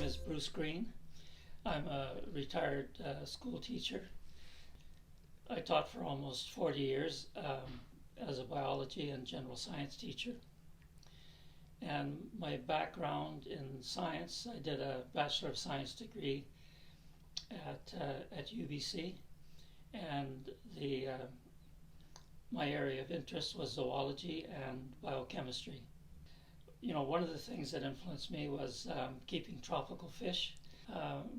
is Bruce Green. I'm a retired school teacher. I taught for almost 40 years as a biology and general science teacher. And my background in science, I did a Bachelor of Science degree at UBC, and my area of interest was zoology and biochemistry. You know, one of the things that influenced me was keeping tropical fish.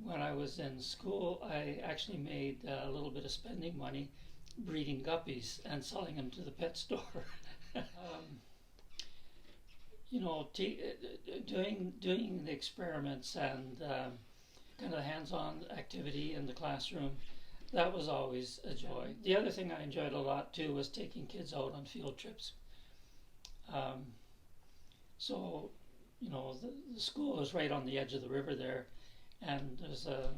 When I was in school, I actually made a little bit of spending money breeding guppies and selling them to the pet store. You know, doing the experiments and kind of hands-on activity in the classroom, that was always a joy. The other thing I enjoyed a lot too was taking kids out on field trips. So, you know, the school is right on the edge of the river there, and there's a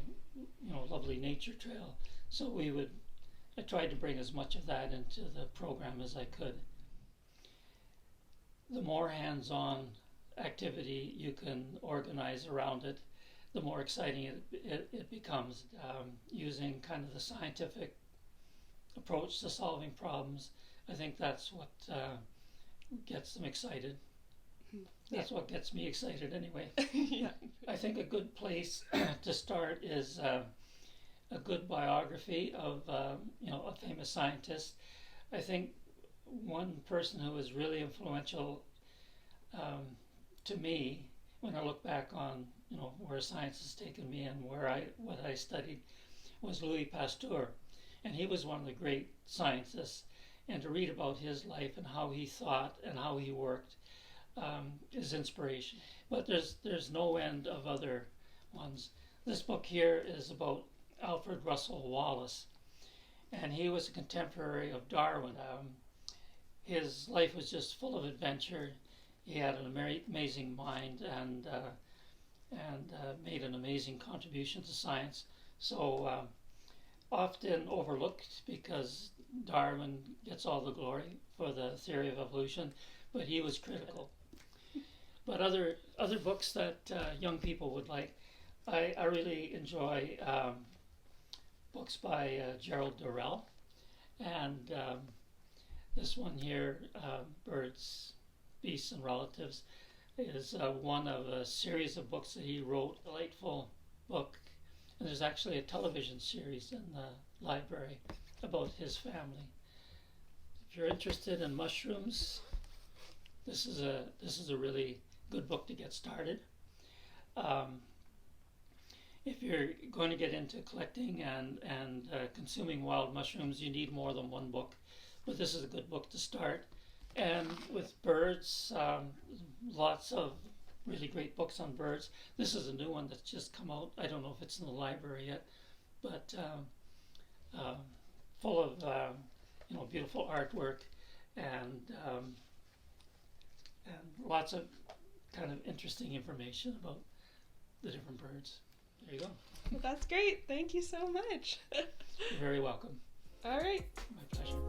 lovely nature trail. So I tried to bring as much of that into the program as I could. The more hands-on activity you can organize around it, the more exciting it becomes. Using kind of the scientific approach to solving problems, I think that's what gets them excited. That's what gets me excited anyway. Yeah. I think a good place to start is a good biography of a famous scientist. I think one person who was really influential to me when I look back on where science has taken me and what I studied was Louis Pasteur, and he was one of the great scientists. And to read about his life and how he thought and how he worked is inspiration. But there's no end of other ones. This book here is about Alfred Russel Wallace, and he was a contemporary of Darwin. His life was just full of adventure. He had an amazing mind and made an amazing contribution to science. So often overlooked because Darwin gets all the glory for the theory of evolution, but he was critical. But other books that young people would like, I really enjoy books by Gerald Durrell, and this one here, Birds, Beasts and Relatives, is one of a series of books that he wrote. Delightful book, and there's actually a television series in the library about his family. If you're interested in mushrooms, this is a really good book to get started. If you're going to get into collecting and consuming wild mushrooms, you need more than one book, but this is a good book to start. And with birds, lots of really great books on birds. This is a new one that's just come out. I don't know if it's in the library yet, but full of beautiful artwork and lots of kind of interesting information about the different birds. There you go. Well, that's great. Thank you so much. You're very welcome. All right. My pleasure.